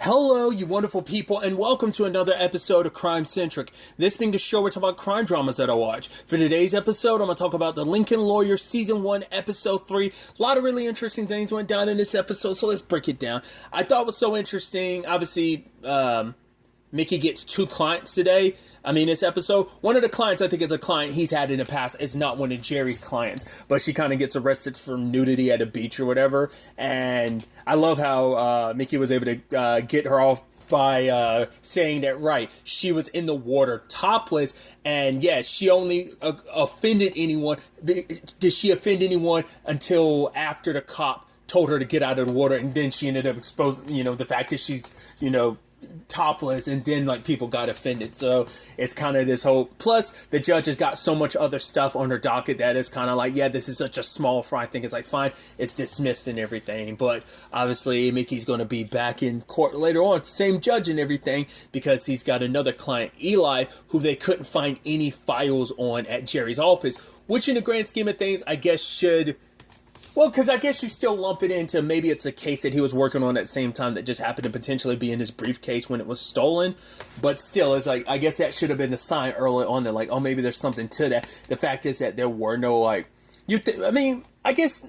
Hello, you wonderful people, and welcome to another episode of Crime Centric. This being the show we're talking about crime dramas that I watch. For today's episode, I'm going to talk about The Lincoln Lawyer, Season 1, Episode 3. A lot of really interesting things went down in this episode, so let's break it down. I thought it was so interesting. Obviously, Mickey gets two clients today. This episode. One of the clients, I think, is a client he's had in the past. It's not one of Jerry's clients. But she kind of gets arrested for nudity at a beach or whatever. And I love how Mickey was able to get her off by saying that, right, she was in the water topless. And yes, she only offended anyone. Did she offend anyone until after the cop told her to get out of the water? And then she ended up exposing, the fact that she's, topless, and then people got offended. So it's kind of this whole, plus the judge has got so much other stuff on her docket that it's kind of like, yeah, this is such a small fry. I think it's fine, it's dismissed and everything. But obviously Mickey's going to be back in court later on, same judge and everything, because he's got another client, Eli, who they couldn't find any files on at Jerry's office, which in the grand scheme of things, I guess should, well, because I guess you still lump it into maybe it's a case that he was working on at the same time that just happened to potentially be in his briefcase when it was stolen. But still, it's I guess that should have been the sign early on that oh, maybe there's something to that. The fact is that there were no I guess,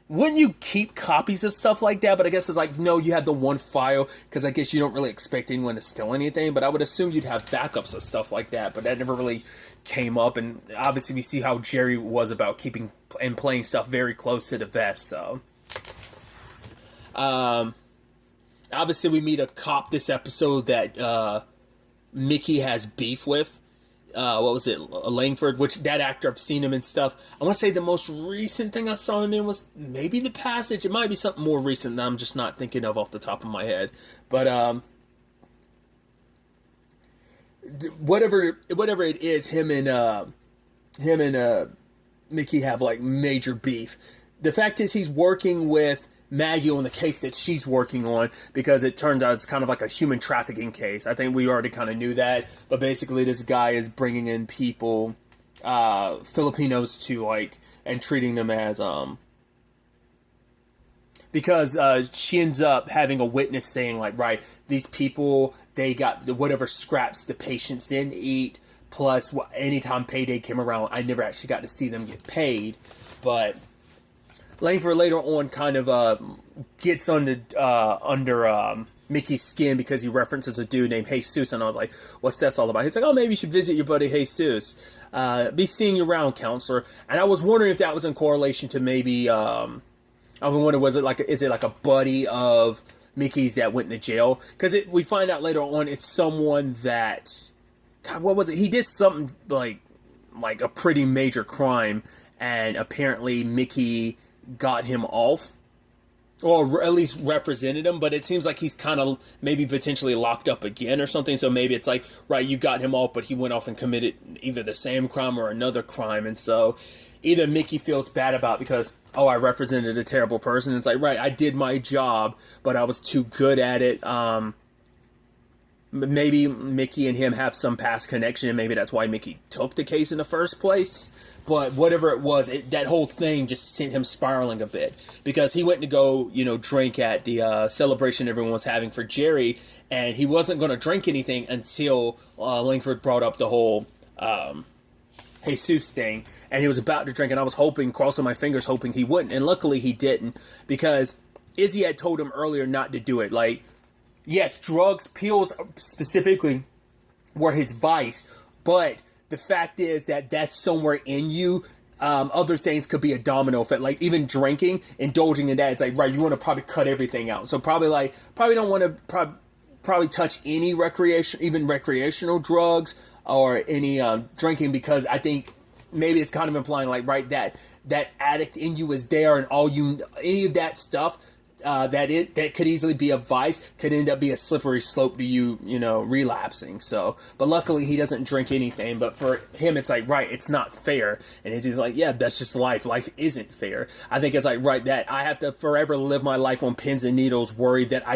wouldn't you keep copies of stuff like that? But I guess it's no, you had the one file because I guess you don't really expect anyone to steal anything. But I would assume you'd have backups of stuff like that. But that never really came up, and obviously we see how Jerry was about keeping and playing stuff very close to the vest. So obviously we meet a cop this episode that Mickey has beef with. What was it, Langford, which that actor, I've seen him and stuff. I want to say the most recent thing I saw him in was maybe The Passage. It might be something more recent that I'm just not thinking of off the top of my head, but whatever it is, him and Mickey have major beef. The fact is he's working with Maggie on the case that she's working on, because it turns out it's kind of like a human trafficking case. I think we already kind of knew that, but basically this guy is bringing in people, Filipinos, to and treating them as because she ends up having a witness saying right, these people, they got whatever scraps the patients didn't eat, plus anytime payday came around, I never actually got to see them get paid. But Langford later on kind of gets under Mickey's skin because he references a dude named Jesus, and I was like, what's that all about? He's like, oh, maybe you should visit your buddy Jesus. Be seeing you around, counselor. And I was wondering if that was in correlation to maybe I was wondering, is it a buddy of Mickey's that went into jail? Because we find out later on it's someone that, God, what was it? He did something like a pretty major crime, and apparently Mickey got him off, or at least represented him, but it seems like he's kind of maybe potentially locked up again or something. So maybe it's right, you got him off, but he went off and committed either the same crime or another crime. And so either Mickey feels bad about because, oh, I represented a terrible person. It's right, I did my job, but I was too good at it. Maybe Mickey and him have some past connection, and maybe that's why Mickey took the case in the first place. But whatever it was, that whole thing just sent him spiraling a bit, because he went to go, drink at the celebration everyone was having for Jerry, and he wasn't going to drink anything until Langford brought up the whole Jesus thing, and he was about to drink, and I was crossing my fingers, hoping he wouldn't, and luckily he didn't, because Izzy had told him earlier not to do it. Yes, drugs, pills specifically were his vice, but the fact is that that's somewhere in you. Other things could be a domino effect, even drinking, indulging in that. It's right, you want to probably cut everything out. So probably don't want to probably touch any recreational drugs or any drinking, because I think maybe it's kind of implying right, that addict in you is there, and any of that stuff that could easily be a vice could end up be a slippery slope to you, relapsing. So, but luckily he doesn't drink anything. But for him, it's right, it's not fair. And he's yeah, that's just life. Life isn't fair. I think it's right, that I have to forever live my life on pins and needles, worried that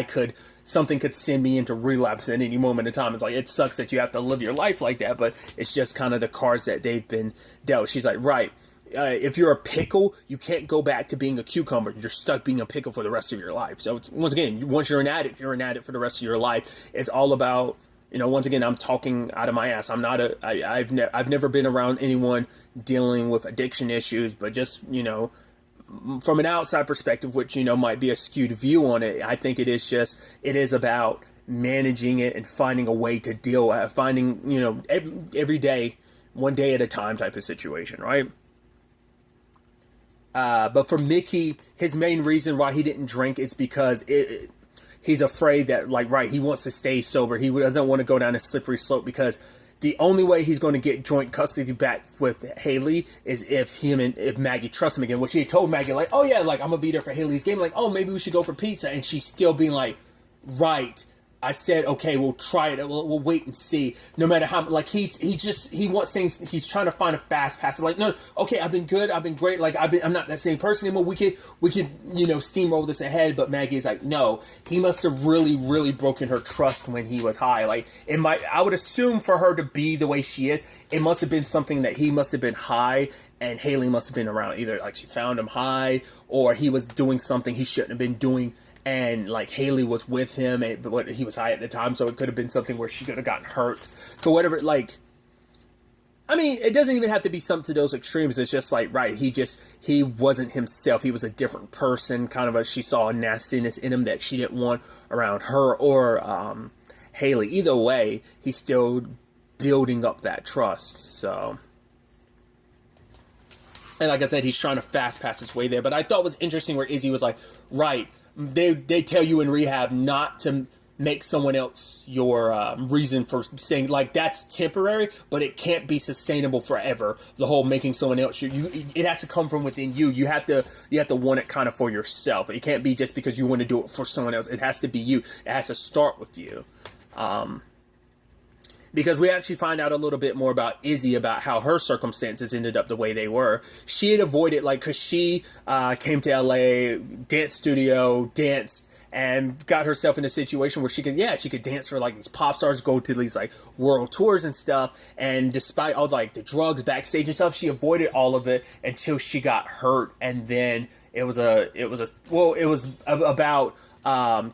something could send me into relapse at any moment in time. It's it sucks that you have to live your life like that, but it's just kind of the cards that they've been dealt. She's right, if you're a pickle, you can't go back to being a cucumber. You're stuck being a pickle for the rest of your life. So it's, once again, once you're an addict for the rest of your life. It's all about, once again, I'm talking out of my ass. I've never been around anyone dealing with addiction issues, but just, from an outside perspective, which, might be a skewed view on it, I think it is about managing it and finding a way to deal with it, finding, every day, one day at a time type of situation, right? But for Mickey, his main reason why he didn't drink is because he's afraid that, he wants to stay sober. He doesn't want to go down a slippery slope, because the only way he's going to get joint custody back with Haley is if Maggie trusts him again, which he told Maggie, oh yeah, I'm going to be there for Haley's game. Oh, maybe we should go for pizza. And she's still being right. I said, okay, we'll try it. We'll wait and see. No matter how, he wants things. He's trying to find a fast pass. No, okay, I've been good. I've been great. I'm not that same person anymore. We could, steamroll this ahead. But Maggie is no, he must have really, really broken her trust when he was high. I would assume for her to be the way she is, it must have been something that he must have been high and Haley must have been around. Either she found him high, or he was doing something he shouldn't have been doing. And Haley was with him, but he was high at the time, so it could have been something where she could have gotten hurt. So whatever, it doesn't even have to be something to those extremes. It's just he wasn't himself. He was a different person. She saw a nastiness in him that she didn't want around her or Haley. Either way, he's still building up that trust. So, and like I said, he's trying to fast pass his way there. But I thought it was interesting where Izzy was right. They tell you in rehab not to make someone else your reason for staying. That's temporary, but it can't be sustainable forever. The whole making someone else it has to come from within you. You have to want it kind of for yourself. It can't be just because you want to do it for someone else. It has to be you. It has to start with you. Because we actually find out a little bit more about Izzy, about how her circumstances ended up the way they were. She had avoided, because she came to LA, dance studio, danced, and got herself in a situation where she could dance for these pop stars, go to these world tours and stuff. And despite all the drugs backstage and stuff, she avoided all of it until she got hurt. And then it was about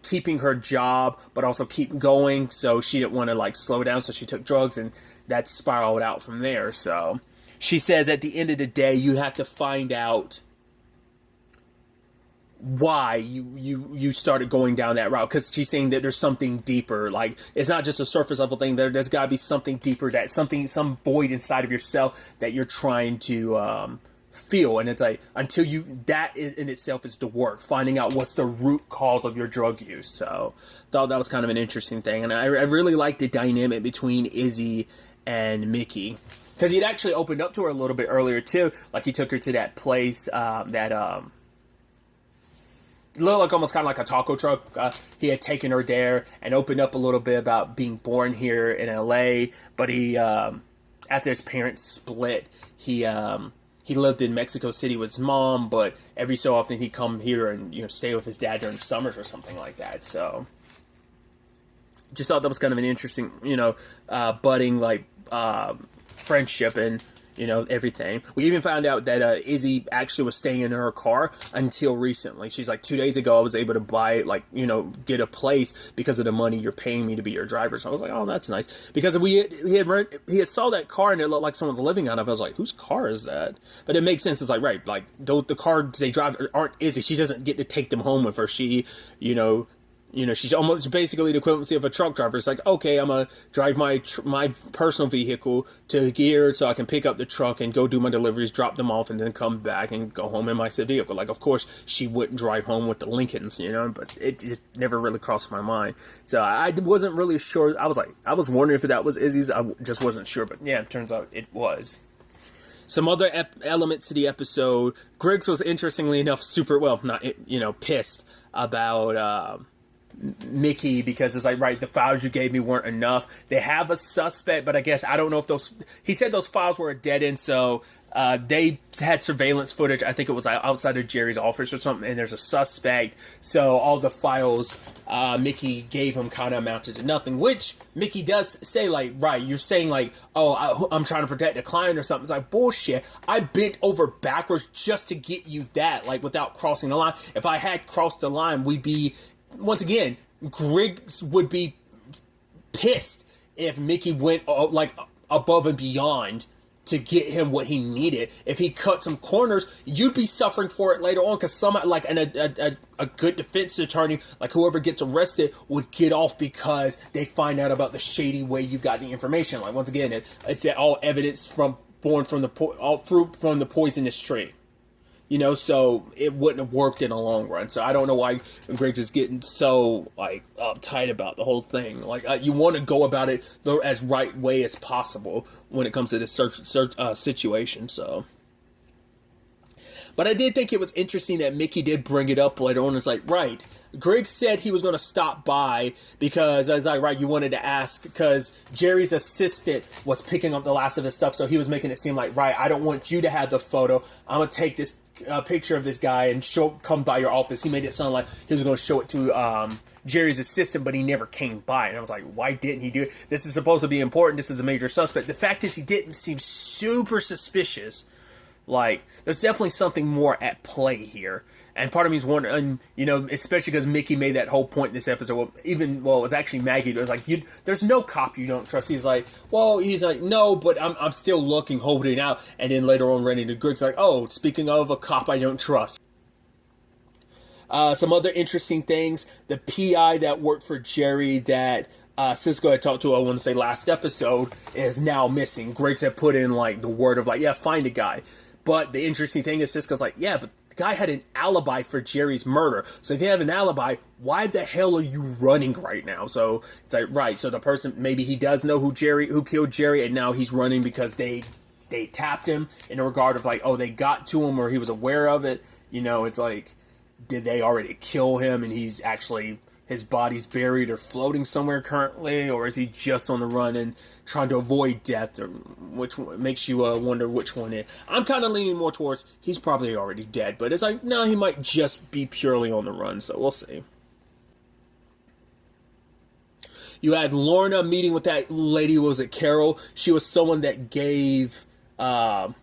keeping her job, but also keep going. So she didn't want to slow down. So she took drugs, and that spiraled out from there. So she says at the end of the day, you have to find out why you started going down that route. Because she's saying that there's something deeper. It's not just a surface level thing. There's got to be something deeper, some void inside of yourself that you're trying to feel. And it's until that in itself is the work, finding out what's the root cause of your drug use. So thought that was kind of an interesting thing. And I really liked the dynamic between Izzy and Mickey, because he'd actually opened up to her a little bit earlier too. He took her to that place that looked almost kind of like a taco truck. He had taken her there and opened up a little bit about being born here in LA, but he after his parents split, he lived in Mexico City with his mom, but every so often he'd come here and stay with his dad during summers or something like that. So just thought that was kind of an interesting, budding friendship and everything. We even found out that Izzy actually was staying in her car until recently. She's 2 days ago, I was able to buy, get a place because of the money you're paying me to be your driver. So I was oh, that's nice. Because he had saw that car and it looked like someone's living on it. I was whose car is that? But it makes sense. It's right, the cars they drive aren't Izzy. She doesn't get to take them home with her. She, she's almost basically the equivalency of a truck driver. It's okay, I'm going to drive my personal vehicle to here so I can pick up the truck and go do my deliveries, drop them off, and then come back and go home in my said vehicle. Of course, she wouldn't drive home with the Lincolns, but it just never really crossed my mind. So I wasn't really sure. I was wondering if that was Izzy's. I just wasn't sure. But yeah, it turns out it was. Some other elements to the episode. Griggs was, interestingly enough, pissed about Mickey, because it's the files you gave me weren't enough. They have a suspect, but I guess I don't know if he said those files were a dead end, so they had surveillance footage. I think it was outside of Jerry's office or something, and there's a suspect. So all the files Mickey gave him kind of amounted to nothing, which Mickey does say, like, right, you're saying, like, oh, I'm trying to protect the client or something. It's like, bullshit. I bent over backwards just to get you that, like, without crossing the line. If I had crossed the line, we'd be, once again, Griggs would be pissed if Mickey went, like, above and beyond to get him what he needed. If he cut some corners, you'd be suffering for it later on, because somebody like a good defense attorney, like whoever gets arrested, would get off because they find out about the shady way you got the information. Like, once again, it's all evidence born from all fruit from the poisonous tree. You know, so it wouldn't have worked in the long run. So I don't know why Griggs is getting so, like, uptight about the whole thing. Like, you want to go about it the as right way as possible when it comes to this situation. So, but I did think it was interesting that Mickey did bring it up later on. It's like, right, Griggs said he was going to stop by because I was like, right, you wanted to ask because Jerry's assistant was picking up the last of his stuff, so he was making it seem like, right, I don't want you to have the photo. I'm going to take this picture of this guy and come by your office. He made it sound like he was going to show it to Jerry's assistant, but he never came by. And I was like, why didn't he do it? This is supposed to be important. This is a major suspect. The fact is he didn't seem super suspicious. Like, there's definitely something more at play here. And part of me is wondering, you know, especially because Mickey made that whole point in this episode. It was actually Maggie. It was like, there's no cop you don't trust. He's like, no, but I'm still looking, holding out. And then later on, Randy to Griggs like, oh, speaking of a cop I don't trust. Some other interesting things. The PI that worked for Jerry that Cisco had talked to, I want to say last episode, is now missing. Griggs had put in, like, the word of, like, yeah, find a guy. But the interesting thing is Cisco's like, yeah, but the guy had an alibi for Jerry's murder. So if you have an alibi, why the hell are you running right now? So it's like, right, so the person, maybe he does know who killed Jerry, and now he's running because they tapped him in a regard of, like, oh, they got to him or he was aware of it. You know, it's like, did they already kill him and he's actually, his body's buried or floating somewhere currently, or is he just on the run and trying to avoid death, or which one makes you wonder which one it is. I'm kind of leaning more towards he's probably already dead, but it's like, no, he might just be purely on the run, so we'll see. You had Lorna meeting with that lady, was it Carol? She was someone that gave, was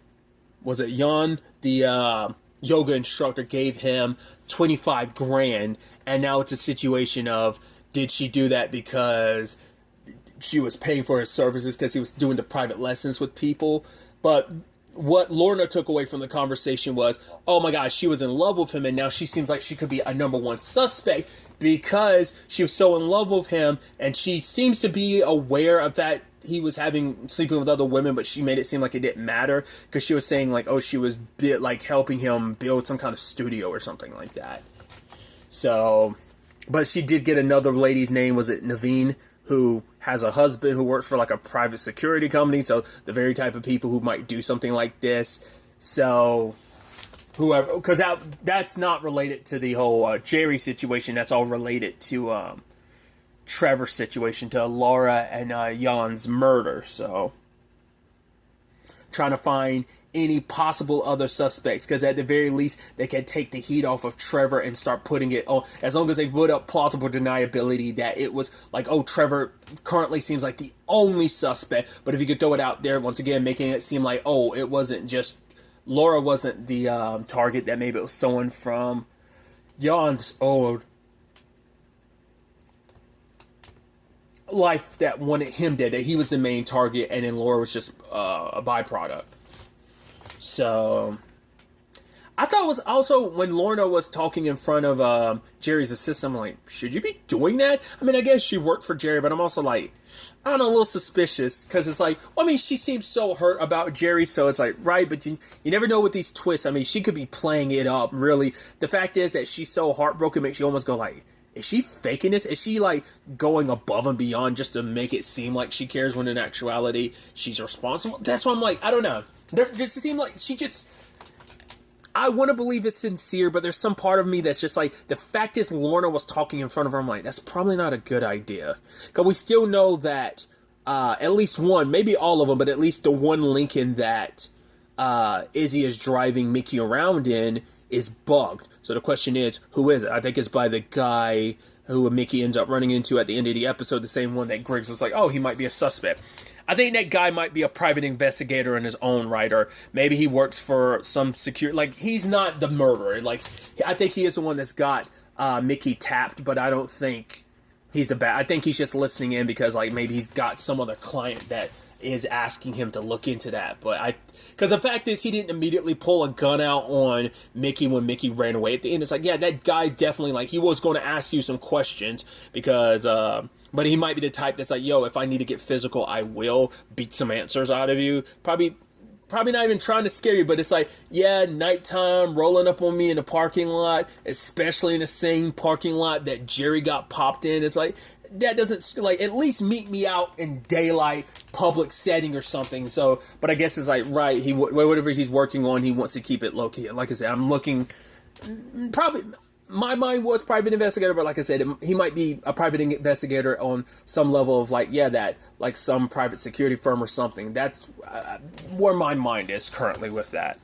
it Jan, the yoga instructor, gave him 25 grand, and now it's a situation of, did she do that because she was paying for his services because he was doing the private lessons with people? But what Lorna took away from the conversation was, oh my gosh, she was in love with him, and now she seems like she could be a number one suspect because she was so in love with him, and she seems to be aware of that he was sleeping with other women, but she made it seem like it didn't matter because she was saying, like, oh, she was like helping him build some kind of studio or something like that. So, but she did get another lady's name, was it Naveen, who has a husband who works for like a private security company, so the very type of people who might do something like this. So whoever, because that's not related to the whole Jerry situation, that's all related to Trevor's situation, to Laura and Jan's murder. So trying to find any possible other suspects, because at the very least they can take the heat off of Trevor and start putting it on, as long as they put up plausible deniability that it was like, oh, Trevor currently seems like the only suspect. But if you could throw it out there once again, making it seem like, oh, it wasn't just Laura wasn't the target, that maybe it was someone from Jan's old life that wanted him dead, that he was the main target, and then Laura was just a byproduct. So I thought it was also, when Lorna was talking in front of Jerry's assistant, I'm like, should you be doing that? I mean, I guess she worked for Jerry, but I'm also like, I don't know, a little suspicious, because it's like, well, I mean, she seems so hurt about Jerry, so it's like, right, but you never know with these twists. I mean, she could be playing it up, really. The fact is that she's so heartbroken, makes you almost go like, is she faking this? Is she, like, going above and beyond just to make it seem like she cares, when in actuality she's responsible? That's why I'm like, I don't know. There just seems like she just... I want to believe it's sincere, but there's some part of me that's just like, the fact is Lorna was talking in front of her, I'm like, that's probably not a good idea. Because we still know that at least one, maybe all of them, but at least the one Lincoln that Izzy is driving Mickey around in is bugged. So the question is, who is it? I think it's by the guy who Mickey ends up running into at the end of the episode, the same one that Griggs was like, oh, he might be a suspect. I think that guy might be a private investigator in his own right, or maybe he works for some security. Like, he's not the murderer. Like, I think he is the one that's got Mickey tapped, but I don't think he's the bad. I think he's just listening in because, like, maybe he's got some other client that is asking him to look into that. But because the fact is, he didn't immediately pull a gun out on Mickey when Mickey ran away at the end. It's like, yeah, that guy's definitely, like, he was going to ask you some questions because, but he might be the type that's like, yo, if I need to get physical, I will beat some answers out of you. Probably not even trying to scare you, but it's like, yeah, nighttime, rolling up on me in the parking lot, especially in the same parking lot that Jerry got popped in. It's like, that doesn't, like, at least meet me out in daylight, public setting or something. So, but I guess it's like, right, whatever he's working on, he wants to keep it low key. Like I said, I'm looking, probably, my mind was private investigator, but like I said, he might be a private investigator on some level of, like, yeah, that, like, some private security firm or something. That's where my mind is currently with that.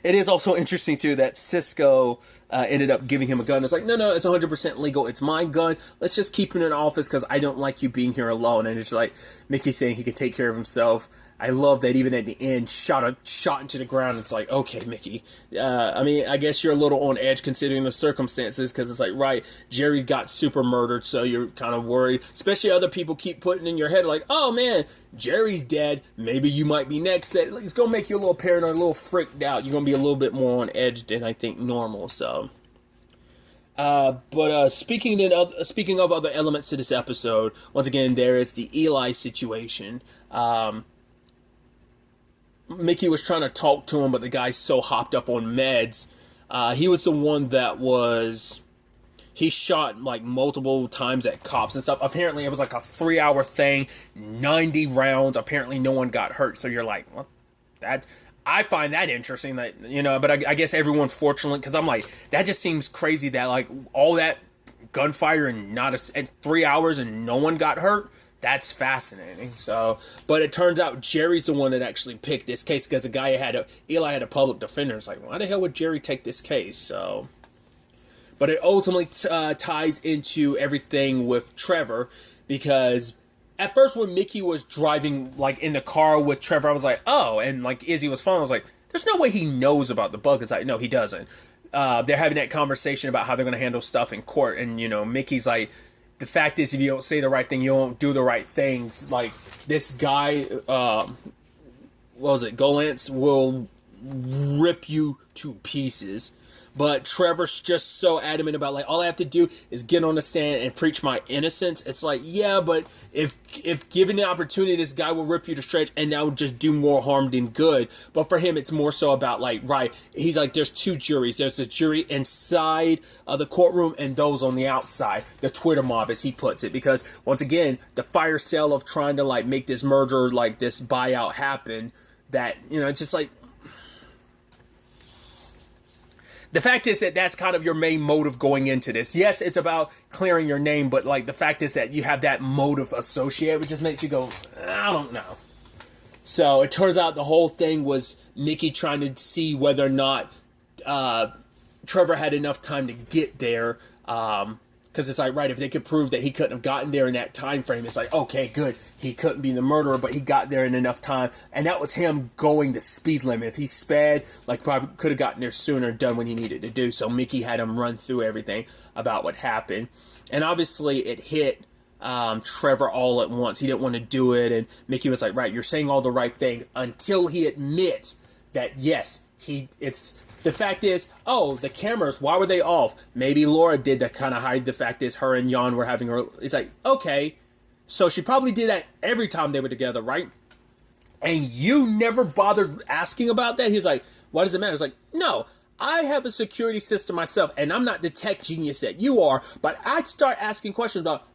It is also interesting, too, that Cisco ended up giving him a gun. It's like, no, it's 100% legal. It's my gun. Let's just keep it in office because I don't like you being here alone. And it's like Mickey saying he can take care of himself. I love that even at the end, shot into the ground. It's like, okay, Mickey. I mean, I guess you're a little on edge considering the circumstances because it's like, right, Jerry got super murdered, so you're kind of worried. Especially other people keep putting in your head like, oh, man, Jerry's dead. Maybe you might be next. It's going to make you a little paranoid, a little freaked out. You're going to be a little bit more on edge than I think normal, so... But speaking of other elements to this episode, once again, there is the Eli situation. Mickey was trying to talk to him, but the guy's so hopped up on meds. He was the one that he shot like multiple times at cops and stuff. Apparently it was like a 3-hour thing, 90 rounds. Apparently no one got hurt. So you're like, well, I find that interesting that, you know, but I guess everyone fortunately, because I'm like, that just seems crazy that like all that gunfire and in 3 hours and no one got hurt. That's fascinating. So, but it turns out Jerry's the one that actually picked this case because Eli had a public defender. It's like, why the hell would Jerry take this case? So, but it ultimately ties into everything with Trevor because at first when Mickey was driving like in the car with Trevor, I was like, oh, and like Izzy was following. I was like, there's no way he knows about the bug. It's like, no, he doesn't. They're having that conversation about how they're going to handle stuff in court, and you know, Mickey's like, the fact is, if you don't say the right thing, you don't do the right things. Like, this guy, Golance will rip you to pieces. But Trevor's just so adamant about, like, all I have to do is get on the stand and preach my innocence. It's like, yeah, but if given the opportunity, this guy will rip you to shreds and that would just do more harm than good. But for him, it's more so about, like, right, he's like, there's two juries. There's the jury inside of the courtroom and those on the outside. The Twitter mob, as he puts it. Because, once again, the fire sale of trying to, like, make this merger, like, this buyout happen, that, you know, it's just like, the fact is that that's kind of your main motive going into this. Yes, it's about clearing your name, but like the fact is that you have that motive associated, which just makes you go, I don't know. So it turns out the whole thing was Mickey trying to see whether or not Trevor had enough time to get there. Because it's like, right, if they could prove that he couldn't have gotten there in that time frame, it's like, okay, good. He couldn't be the murderer, but he got there in enough time. And that was him going the speed limit. If he sped, like, probably could have gotten there sooner, done what he needed to do. So Mickey had him run through everything about what happened. And obviously it hit Trevor all at once. He didn't want to do it. And Mickey was like, right, you're saying all the right things, until he admits that, yes, the fact is, oh, the cameras, why were they off? Maybe Laura did that kind of hide the fact is her and Jan were having her. It's like, okay, so she probably did that every time they were together, right? And you never bothered asking about that? He's like, why does it matter? It's like, no, I have a security system myself, and I'm not the tech genius that you are, but I'd start asking questions about,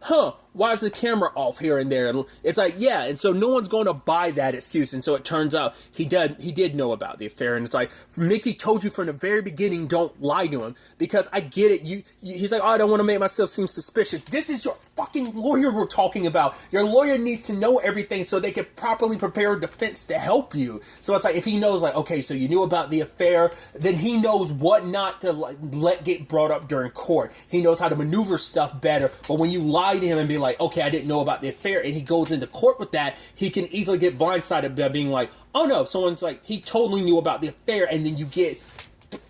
why is the camera off here and there? And it's like, yeah, and so no one's going to buy that excuse. And so it turns out he did know about the affair. And it's like, Mickey told you from the very beginning, don't lie to him, because I get it. He's like, oh, I don't want to make myself seem suspicious. This is your fucking lawyer we're talking about. Your lawyer needs to know everything so they can properly prepare a defense to help you. So it's like, if he knows, like, okay, so you knew about the affair, then he knows what not to let get brought up during court. He knows how to maneuver stuff better. But when you lie to him and be like, okay, I didn't know about the affair, and he goes into court with that, he can easily get blindsided by being like, oh no, someone's like, he totally knew about the affair, and then you get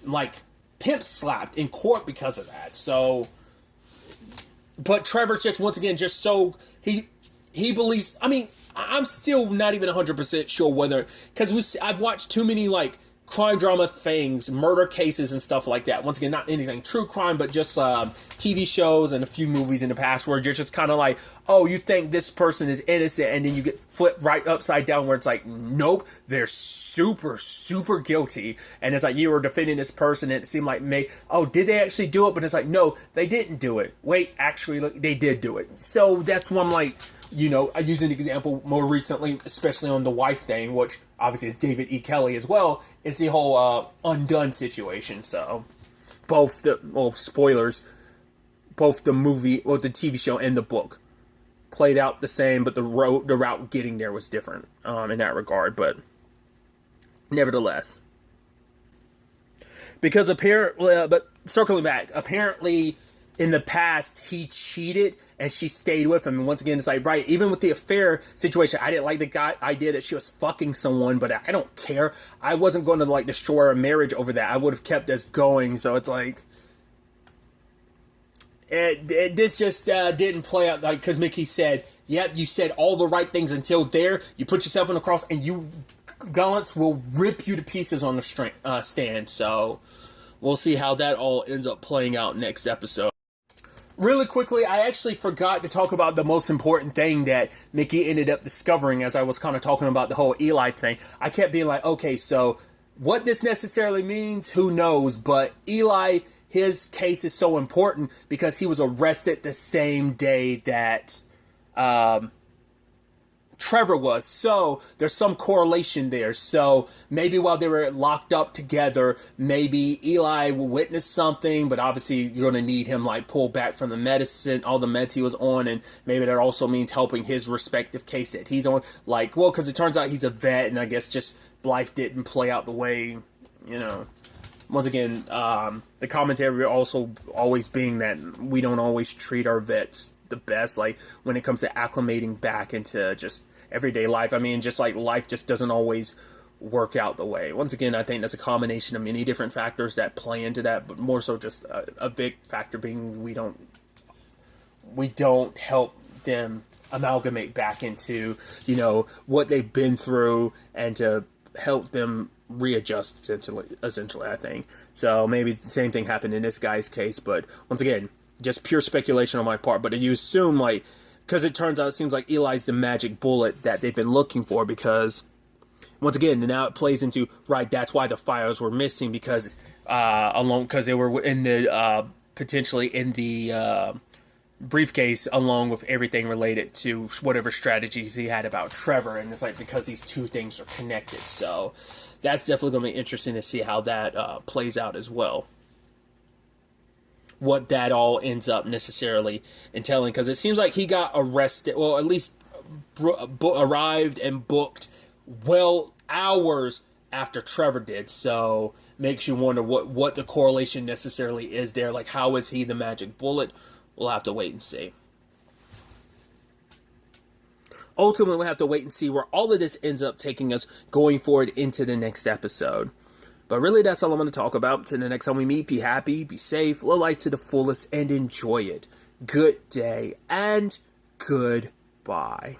like pimp slapped in court because of that. So, but Trevor's just, once again, just so he believes. I mean, I'm still not even 100% sure whether, because I've watched too many like crime drama things, murder cases and stuff like that. Once again, not anything true crime, but just TV shows and a few movies in the past where you're just kind of like, oh, you think this person is innocent, and then you get flipped right upside down where it's like, nope, they're super, super guilty. And it's like, you were defending this person, and it seemed like, oh, did they actually do it? But it's like, no, they didn't do it. Wait, actually, look, they did do it. So that's why I'm like, you know, I use an example more recently, especially on the wife thing, which obviously is David E. Kelly as well, is the whole Undone situation. So both the, well, spoilers, both the movie, well, the TV show and the book played out the same, but the route getting there was different in that regard. But nevertheless, because apparently, but circling back, apparently in the past, he cheated and she stayed with him. And once again, it's like, right, even with the affair situation, I didn't like the idea that she was fucking someone, but I don't care. I wasn't going to like destroy our marriage over that. I would have kept us going. So it's like, this just didn't play out, like, because Mickey said, yep, you said all the right things until there. You put yourself on the cross, and you gallants will rip you to pieces on the stand. So we'll see how that all ends up playing out next episode. Really quickly, I actually forgot to talk about the most important thing that Mickey ended up discovering as I was kind of talking about the whole Eli thing. I kept being like, okay, so what this necessarily means, who knows? But Eli, his case is so important because he was arrested the same day that Trevor was. So there's some correlation there. So maybe while they were locked up together, maybe Eli will witness something, but obviously you're going to need him like pull back from the medicine, all the meds he was on, and maybe that also means helping his respective case that he's on. Like, well, because it turns out he's a vet, and I guess just life didn't play out the way, you know. Once again, the commentary also always being that we don't always treat our vets the best, like when it comes to acclimating back into just everyday life. I mean, just like life just doesn't always work out the way. Once again, I think that's a combination of many different factors that play into that, but more so just a big factor being we don't help them amalgamate back into, you know, what they've been through and to help them readjust essentially, I think. So maybe the same thing happened in this guy's case, but once again, just pure speculation on my part. But you assume, like, because it turns out it seems like Eli's the magic bullet that they've been looking for, because once again, now it plays into, right, that's why the files were missing, because because they were in the potentially in the briefcase along with everything related to whatever strategies he had about Trevor, and it's like because these two things are connected. So that's definitely going to be interesting to see how that plays out as well. What that all ends up necessarily entailing, because it seems like he got arrested, well, at least arrived and booked well hours after Trevor did. So makes you wonder what the correlation necessarily is there. Like, how is he the magic bullet? We'll have to wait and see. Ultimately, we'll have to wait and see where all of this ends up taking us going forward into the next episode. But really, that's all I'm going to talk about. Until the next time we meet, be happy, be safe, live life to the fullest, and enjoy it. Good day, and goodbye.